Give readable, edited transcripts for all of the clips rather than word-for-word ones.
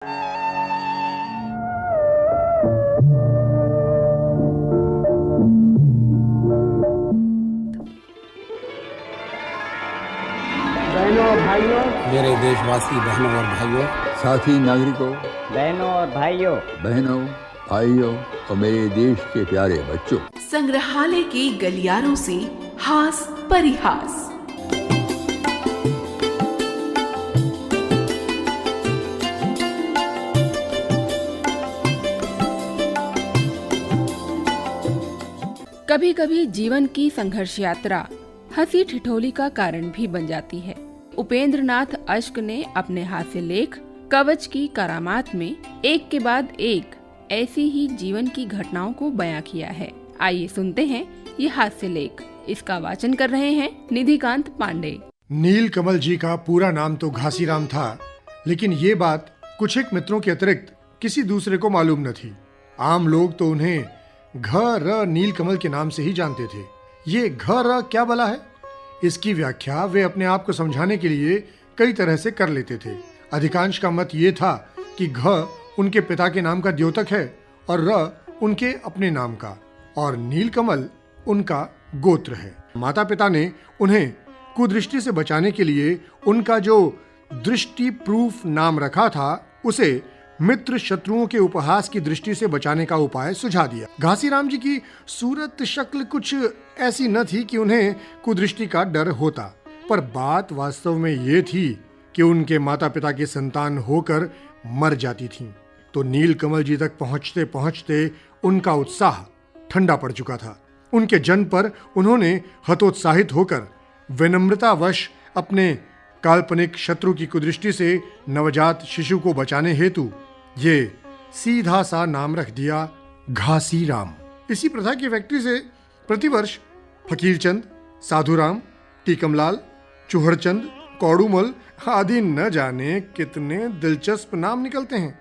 बहनों और भाइयों, मेरे देशवासी बहनों और भाइयों, साथी नागरिकों, बहनों और भाइयों, बहनों, भाइयों और मेरे देश के प्यारे बच्चों, संग्रहालय के गलियारों से हास परिहास। कभी कभी जीवन की संघर्ष यात्रा हंसी ठिठोली का कारण भी बन जाती है। उपेंद्र नाथ अश्क ने अपने हास्य लेख कवच की करामात में एक के बाद एक ऐसी ही जीवन की घटनाओं को बयां किया है। आइए सुनते हैं ये हास्य लेख। इसका वाचन कर रहे हैं निधिकांत पांडे। नीलकमल जी का पूरा नाम तो घासीराम था, लेकिन ये बात कुछ एक मित्रों के अतिरिक्त किसी दूसरे को मालूम न थी। आम लोग तो उन्हें घ र नीलकमल के नाम से ही जानते थे। ये घ र क्या भला है, इसकी व्याख्या वे अपने आप को समझाने के लिए कई तरह से कर लेते थे। अधिकांश का मत ये था कि घ उनके पिता के नाम का द्योतक है और र उनके अपने नाम का, और नीलकमल उनका गोत्र है। माता पिता ने उन्हें कुदृष्टि से बचाने के लिए उनका जो दृष्टि प्रूफ नाम रखा था उसे मित्र शत्रुओं के उपहास की दृष्टि से बचाने का उपाय सुझा दिया। घासीराम जी की सूरत शक्ल कुछ ऐसी न थी कि उन्हें कुदृष्टि का डर होता, पर बात वास्तव में ये थी कि उनके माता पिता की संतान होकर मर जाती थीं। तो नीलकमल जी तक पहुंचते पहुंचते उनका उत्साह ठंडा पड़ चुका था। उनके जन्म पर उन्होंने हतोत्साहित होकर विनम्रतावश अपने काल्पनिक शत्रु की कुदृष्टि से नवजात शिशु को बचाने हेतु ये सीधा सा नाम रख दिया, घासीराम। इसी प्रथा की फैक्ट्री से प्रतिवर्ष फकीरचंद, साधुराम, टीकमलाल, चूहड़चंद, कौड़ूमल आदि न जाने कितने दिलचस्प नाम निकलते हैं।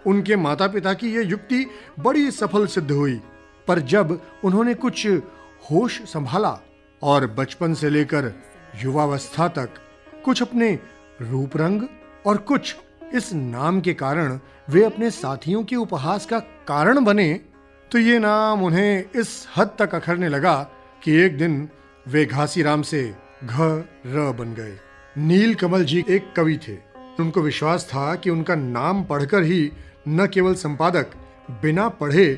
उनके माता पिता की यह युक्ति बड़ी सफल सिद्ध हुई, पर जब उन्होंने कुछ होश संभाला और बचपन से लेकर युवावस्था तक कुछ अपने रूप रंग और कुछ इस नाम के कारण वे अपने साथियों के उपहास का कारण बने, तो ये नाम उन्हें इस हद तक अखरने लगा कि एक दिन वे घासीराम से घ र बन गए। नीलकमल जी एक कवि थे। उनको विश्वास था कि उनका नाम पढ़कर ही न केवल संपादक बिना पढ़े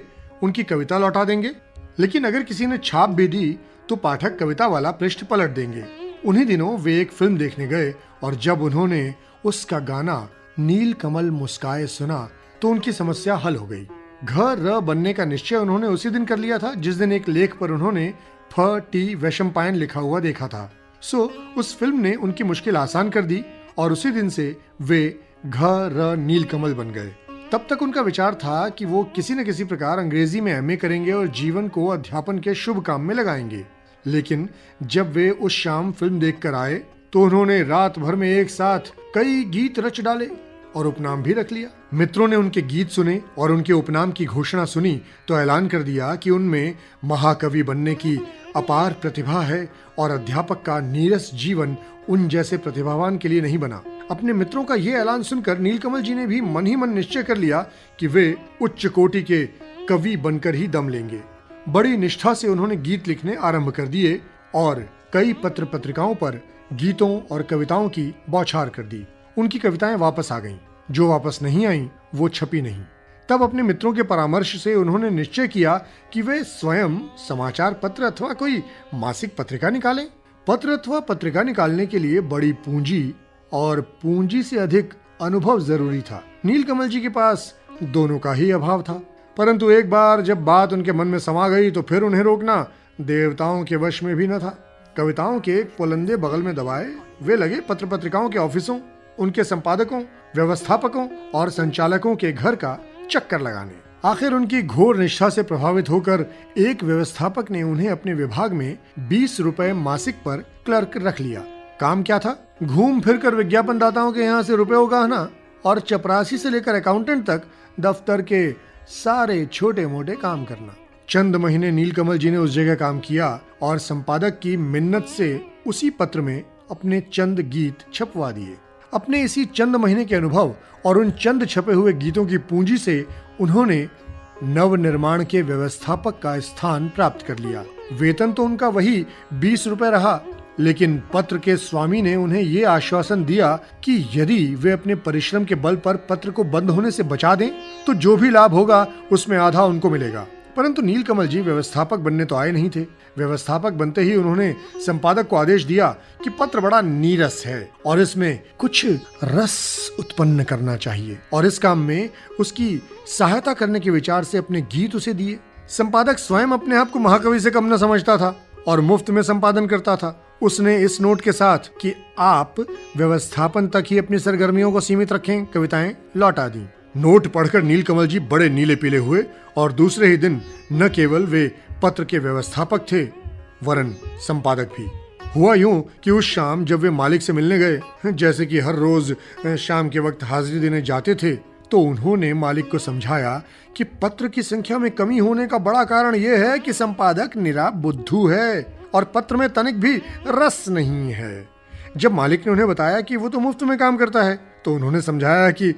उनकी कविता लौटा देंगे, लेकिन अगर किसी ने छाप भी दी तो पाठक कविता वाला पृष्ठ पलट देंगे। उन्हीं दिनों वे एक फिल्म देखने गए और जब उन्होंने उसका गाना नीलकमल मुस्काए सुना तो उनकी समस्या हल हो गई। घ र बनने का निश्चय उन्होंने उसी दिन कर लिया था जिस दिन एक लेख पर उन्होंने फ टी वैशंपायन लिखा हुआ देखा था। सो उस फिल्म ने उनकी मुश्किल आसान कर दी और उसी दिन से वे घ र नीलकमल बन गए। तब तक उनका विचार था कि वो किसी न किसी प्रकार अंग्रेजी में एमए करेंगे और जीवन को अध्यापन के शुभ काम में लगाएंगे। लेकिन जब वे उस शाम फिल्म देखकर आए तो उन्होंने रात भर में एक साथ कई गीत रच डाले और उपनाम भी रख लिया। मित्रों ने उनके गीत सुने और उनके उपनाम की घोषणा सुनी तो ऐलान कर दिया कि उनमें महाकवि बनने की अपार प्रतिभा है और अध्यापक का नीरस जीवन उन जैसे प्रतिभावान के लिए नहीं बना। अपने मित्रों का ये ऐलान सुनकर नीलकमल जी ने भी मन ही मन निश्चय कर लिया कि वे उच्च कोटि के कवि बनकर ही दम लेंगे। बड़ी निष्ठा से उन्होंने गीत लिखने आरंभ कर दिए और कई पत्र पत्रिकाओं पर गीतों और कविताओं की बौछार कर दी। उनकी कविताएं वापस आ गईं, जो वापस नहीं आईं वो छपी नहीं। तब अपने मित्रों के परामर्श से उन्होंने निश्चय किया कि वे स्वयं समाचार पत्र अथवा कोई मासिक पत्रिका निकालें। पत्र अथवा पत्रिका निकालने के लिए बड़ी पूंजी और पूंजी से अधिक अनुभव जरूरी था। नीलकमल जी के पास दोनों का ही अभाव था, परंतु एक बार जब बात उनके मन में समा गई तो फिर उन्हें रोकना देवताओं के वश में भी न था। कविताओं के एक पोलंदे बगल में दबाए वे लगे पत्र पत्रिकाओं के ऑफिसों, उनके संपादकों, व्यवस्थापकों और संचालकों के घर का चक्कर लगाने। आखिर उनकी घोर निष्ठा से प्रभावित होकर एक व्यवस्थापक ने उन्हें अपने विभाग में 20 रुपए मासिक पर क्लर्क रख लिया। काम क्या था? घूम फिर कर विज्ञापन दाताओं के यहाँ से रुपए उगाहना और चपरासी से लेकर अकाउंटेंट तक दफ्तर के सारे छोटे मोटे काम करना। चंद महीने नीलकमल जी ने उस जगह काम किया और संपादक की मिन्नत से उसी पत्र में अपने चंद गीत छपवा दिए। अपने इसी चंद महीने के अनुभव और उन चंद छपे हुए गीतों की पूंजी से उन्होंने नव निर्माण के व्यवस्थापक का स्थान प्राप्त कर लिया। वेतन तो उनका वही 20 रुपए रहा, लेकिन पत्र के स्वामी ने उन्हें ये आश्वासन दिया कि यदि वे अपने परिश्रम के बल पर पत्र को बंद होने से बचा दें तो जो भी लाभ होगा उसमें आधा उनको मिलेगा। परंतु नीलकमल जी व्यवस्थापक बनने तो आए नहीं थे। व्यवस्थापक बनते ही उन्होंने संपादक को आदेश दिया कि पत्र बड़ा नीरस है और इसमें कुछ रस उत्पन्न करना चाहिए, और इस काम में उसकी सहायता करने के विचार से अपने गीत उसे दिए। संपादक स्वयं अपने आप को महाकवि से कम न समझता था और मुफ्त में संपादन करता था। उसने इस नोट के साथ कि आप व्यवस्थापन तक ही अपनी सरगर्मियों को सीमित रखें, कविताएं लौटा दी। नोट पढ़कर नीलकमल जी बड़े नीले पीले हुए और दूसरे ही दिन न केवल वे पत्र के व्यवस्थापक थे वरन संपादक भी। हुआ यूं कि उस शाम जब वे मालिक से मिलने गए, जैसे कि हर रोज शाम के वक्त हाजिरी देने जाते थे, तो उन्होंने मालिक को समझाया कि पत्र की संख्या में कमी होने का बड़ा कारण यह है कि संपादक निरा बुद्धू है और पत्र में तनिक भी रस नहीं है। जब मालिक ने उन्हें बताया कि वो तो मुफ्त में काम करता है, तो उन्होंने समझाया कि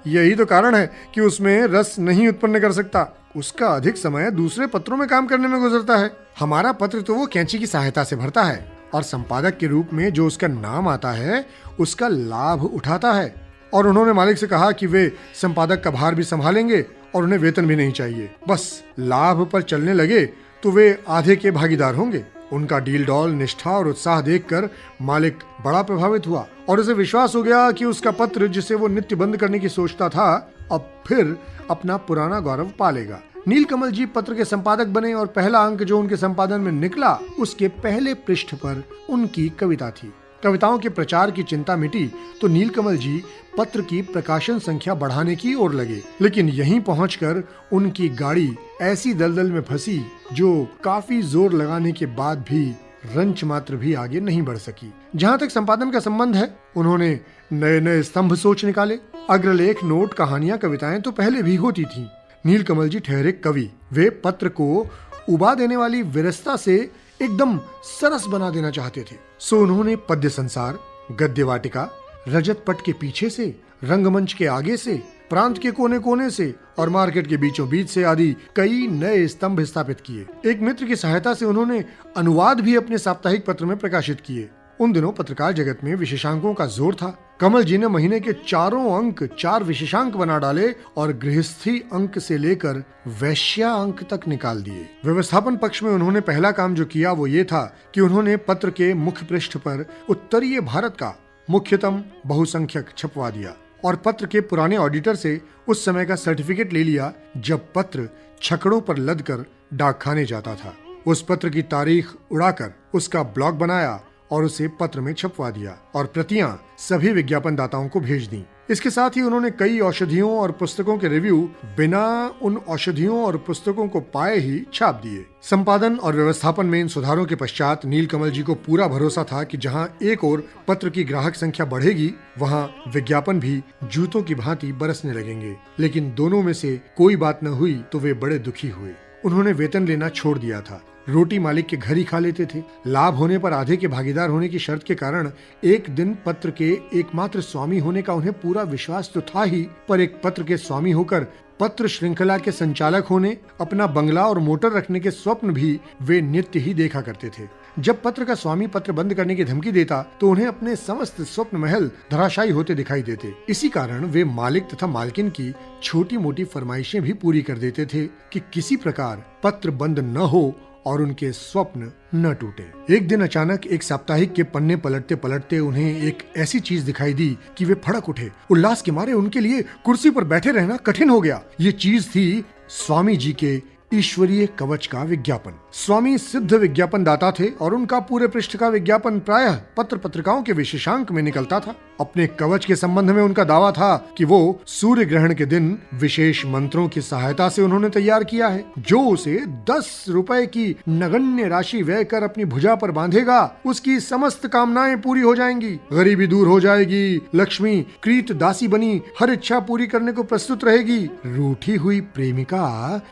यही तो कारण है कि उसमें रस नहीं उत्पन्न कर सकता। उसका अधिक समय दूसरे पत्रों में काम करने में गुजरता है। हमारा पत्र तो वो कैंची की सहायता से भरता है और संपादक के रूप में जो उसका नाम आता है उसका लाभ उठाता है। और उन्होंने मालिक से कहा कि वे संपादक का भार भी संभालेंगे और उन्हें वेतन भी नहीं चाहिए, बस लाभ पर चलने लगे तो वे आधे के भागीदार होंगे। उनका डील डॉल, निष्ठा और उत्साह देखकर मालिक बड़ा प्रभावित हुआ और उसे विश्वास हो गया कि उसका पत्र, जिसे वो नित्य बंद करने की सोचता था, अब फिर अपना पुराना गौरव पालेगा। नीलकमल जी पत्र के संपादक बने और पहला अंक जो उनके संपादन में निकला उसके पहले पृष्ठ पर उनकी कविता थी। कविताओं के प्रचार की चिंता मिटी तो नीलकमल जी पत्र की प्रकाशन संख्या बढ़ाने की ओर लगे, लेकिन यहीं पहुंचकर उनकी गाड़ी ऐसी दलदल में फंसी जो काफी जोर लगाने के बाद भी रंच मात्र भी आगे नहीं बढ़ सकी। जहां तक संपादन का संबंध है, उन्होंने नए नए स्तंभ सोच निकाले। अग्रलेख, नोट, कहानियां, कविताएं तो पहले भी होती थीं। नीलकमल जी ठहरे कवि। वे पत्र को उबा देने वाली विरसता से एकदम सरस बना देना चाहते थे। सो उन्होंने पद्य संसार, गद्य वाटिका, रजत पट के पीछे से, रंगमंच के आगे से, प्रांत के कोने कोने से और मार्केट के बीचों बीच से आदि कई नए स्तंभ स्थापित किए। एक मित्र की सहायता से उन्होंने अनुवाद भी अपने साप्ताहिक पत्र में प्रकाशित किए। उन दिनों पत्रकार जगत में विशेषांकों का जोर था। कमल जी ने महीने के चारों अंक 4 विशेषांक बना डाले और गृहस्थी अंक से लेकर वैश्या अंक तक निकाल दिए। व्यवस्थापन पक्ष में उन्होंने पहला काम जो किया वो ये था कि उन्होंने पत्र के मुख्य पृष्ठ पर उत्तरीय भारत का मुख्यतम बहुसंख्यक छपवा दिया और पत्र के पुराने ऑडिटर से उस समय का सर्टिफिकेट ले लिया जब पत्र छकड़ों पर लदकर डाकखाने जाता था। उस पत्र की तारीख उड़ाकर उसका ब्लॉग बनाया और उसे पत्र में छपवा दिया और प्रतियां सभी विज्ञापन दाताओं को भेज दी। इसके साथ ही उन्होंने कई औषधियों और पुस्तकों के रिव्यू बिना उन औषधियों और पुस्तकों को पाए ही छाप दिए। संपादन और व्यवस्थापन में इन सुधारों के पश्चात नीलकमल जी को पूरा भरोसा था कि जहां एक ओर पत्र की ग्राहक संख्या बढ़ेगी, वहां विज्ञापन भी जूतों की भांति बरसने लगेंगे। लेकिन दोनों में से कोई बात न हुई तो वे बड़े दुखी हुए। उन्होंने वेतन लेना छोड़ दिया था। रोटी मालिक के घर ही खा लेते थे। लाभ होने पर आधे के भागीदार होने की शर्त के कारण एक दिन पत्र के एकमात्र स्वामी होने का उन्हें पूरा विश्वास तो था ही, पर एक पत्र के स्वामी होकर पत्र श्रृंखला के संचालक होने, अपना बंगला और मोटर रखने के स्वप्न भी वे नित्य ही देखा करते थे। जब पत्र का स्वामी पत्र बंद करने की धमकी देता तो उन्हें अपने समस्त स्वप्न महल धराशायी होते दिखाई देते। इसी कारण वे मालिक तथा मालकिन की छोटी मोटी फरमाइशें भी पूरी कर देते थे कि किसी प्रकार पत्र बंद न हो और उनके स्वप्न न टूटे। एक दिन अचानक एक साप्ताहिक के पन्ने पलटते पलटते उन्हें एक ऐसी चीज दिखाई दी कि वे फड़क उठे। उल्लास के मारे उनके लिए कुर्सी पर बैठे रहना कठिन हो गया। ये चीज थी स्वामी जी के ईश्वरीय कवच का विज्ञापन। स्वामी सिद्ध विज्ञापन दाता थे और उनका पूरे पृष्ठ का विज्ञापन प्रायः पत्र पत्रिकाओं के विशेषांक में निकलता था। अपने कवच के संबंध में उनका दावा था कि वो सूर्य ग्रहण के दिन विशेष मंत्रों की सहायता से उन्होंने तैयार किया है। जो उसे 10 रुपए की नगण्य राशि व्यय कर अपनी भुजा पर बांधेगा, उसकी समस्त कामनाएं पूरी हो जाएंगी, गरीबी दूर हो जाएगी, लक्ष्मी कृत दासी बनी हर इच्छा पूरी करने को प्रस्तुत रहेगी, रूठी हुई प्रेमिका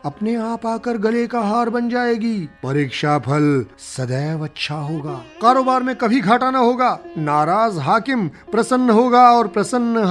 अपने आप आकर गले का हार बन जाएगी, परीक्षा फल सदैव अच्छा होगा, कारोबार में कभी घाटा न होगा, नाराज हाकिम प्रसन्न होगा और प्रसन्न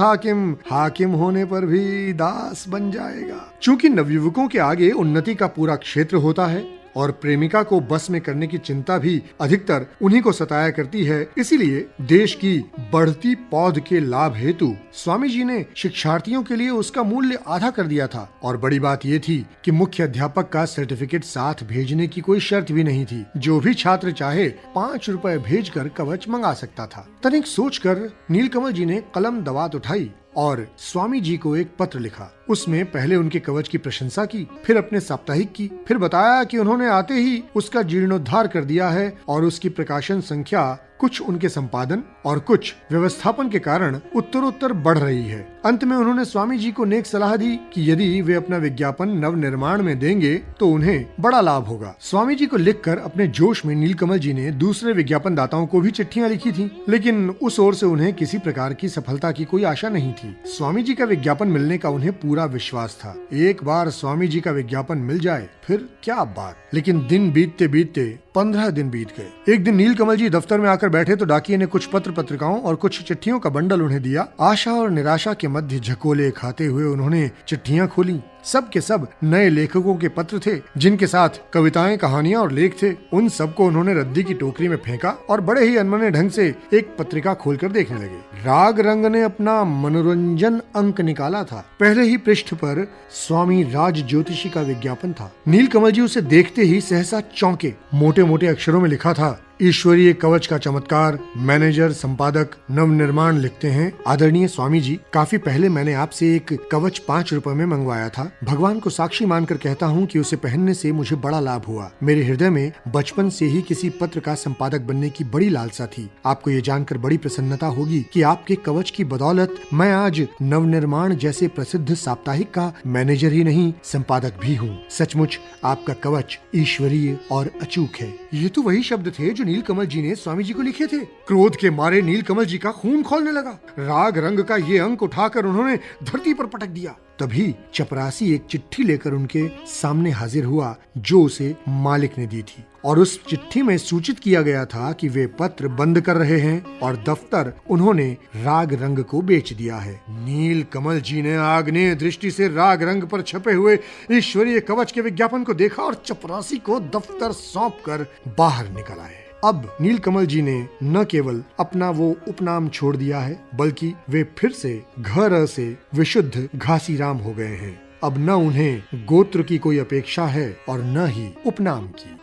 हाकिम होने पर भी दास बन जाएगा। चूंकि नवयुवकों के आगे उन्नति का पूरा क्षेत्र होता है और प्रेमिका को बस में करने की चिंता भी अधिकतर उन्हीं को सताया करती है, इसीलिए देश की बढ़ती पौध के लाभ हेतु स्वामी जी ने शिक्षार्थियों के लिए उसका मूल्य आधा कर दिया था। और बड़ी बात ये थी कि मुख्य अध्यापक का सर्टिफिकेट साथ भेजने की कोई शर्त भी नहीं थी। जो भी छात्र चाहे 5 रुपए भेजकर कवच मंगा सकता था। तनिक सोचकर नीलकमल जी ने कलम दवात उठाई और स्वामी जी को एक पत्र लिखा। उसमें पहले उनके कवच की प्रशंसा की, फिर अपने साप्ताहिक की, फिर बताया कि उन्होंने आते ही उसका जीर्णोद्धार कर दिया है और उसकी प्रकाशन संख्या कुछ उनके संपादन और कुछ व्यवस्थापन के कारण उत्तरोत्तर बढ़ रही है। अंत में उन्होंने स्वामी जी को नेक सलाह दी कि यदि वे अपना विज्ञापन नव निर्माण में देंगे तो उन्हें बड़ा लाभ होगा। स्वामी जी को लिखकर अपने जोश में नीलकमल जी ने दूसरे विज्ञापन दाताओं को भी चिट्ठियां लिखी थी, लेकिन उस ओर से उन्हें किसी प्रकार की सफलता की कोई आशा नहीं थी। स्वामी जी का विज्ञापन मिलने का उन्हें पूरा विश्वास था। एक बार स्वामी जी का विज्ञापन मिल जाए फिर क्या बात। लेकिन दिन बीतते बीतते 15 दिन बीत गए। एक दिन नीलकमल जी दफ्तर में आकर बैठे तो डाकिये ने कुछ पत्र पत्रिकाओं और कुछ चिट्ठियों का बंडल उन्हें दिया। आशा और निराशा के मध्य झकोले खाते हुए उन्होंने चिट्ठियां खोली। सब के सब नए लेखकों के पत्र थे, जिनके साथ कविताएं, कहानियां और लेख थे। उन सबको उन्होंने रद्दी की टोकरी में फेंका और बड़े ही अनमने ढंग से एक पत्रिका खोलकर देखने लगे। राग रंग ने अपना मनोरंजन अंक निकाला था। पहले ही पृष्ठ पर स्वामी राज ज्योतिषी का विज्ञापन था। नीलकमल जी उसे देखते ही सहसा चौंके। मोटे मोटे अक्षरों में लिखा था, ईश्वरीय कवच का चमत्कार, मैनेजर संपादक नव निर्माण लिखते हैं, आदरणीय स्वामी जी, काफी पहले मैंने आपसे एक कवच 5 रुपए में मंगवाया था। भगवान को साक्षी मानकर कहता हूँ कि उसे पहनने से मुझे बड़ा लाभ हुआ। मेरे हृदय में बचपन से ही किसी पत्र का संपादक बनने की बड़ी लालसा थी। आपको ये जानकर बड़ी प्रसन्नता होगी कि आपके कवच की बदौलत मैं आज नव निर्माण जैसे प्रसिद्ध साप्ताहिक का मैनेजर ही नहीं, संपादक भी हूँ। सचमुच आपका कवच ईश्वरीय और अचूक है। ये तो वही शब्द थे जो नीलकमल जी ने स्वामी जी को लिखे थे। क्रोध के मारे नीलकमल जी का खून खौलने लगा। राग रंग का ये अंक उठाकर उन्होंने धरती पर पटक दिया। तभी चपरासी एक चिट्ठी लेकर उनके सामने हाजिर हुआ जो उसे मालिक ने दी थी, और उस चिट्ठी में सूचित किया गया था कि वे पत्र बंद कर रहे हैं और दफ्तर उन्होंने राग रंग को बेच दिया है। नीलकमल जी ने आग्नेय दृष्टि से राग रंग पर छपे हुए ईश्वरीय कवच के विज्ञापन को देखा और चपरासी को दफ्तर सौंपकर बाहर निकल आए। अब नीलकमल जी ने न केवल अपना वो उपनाम छोड़ दिया है, बल्कि वे फिर से घर से विशुद्ध घासीराम हो गए हैं। अब न उन्हें गोत्र की कोई अपेक्षा है और न ही उपनाम की।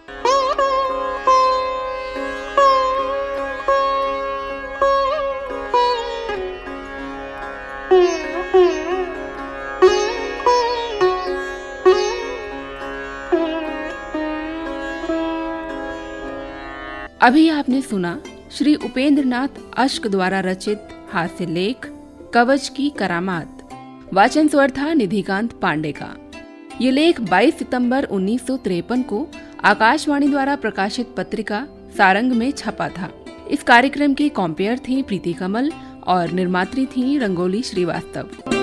अभी आपने सुना श्री उपेंद्र नाथ अश्क द्वारा रचित हास्य लेख कवच की करामात। वाचन स्वर था निधिकांत पांडे का। ये लेख 22 सितंबर 1953 को आकाशवाणी द्वारा प्रकाशित पत्रिका सारंग में छपा था। इस कार्यक्रम की कॉम्पेयर थी प्रीति कमल और निर्मात्री थी रंगोली श्रीवास्तव।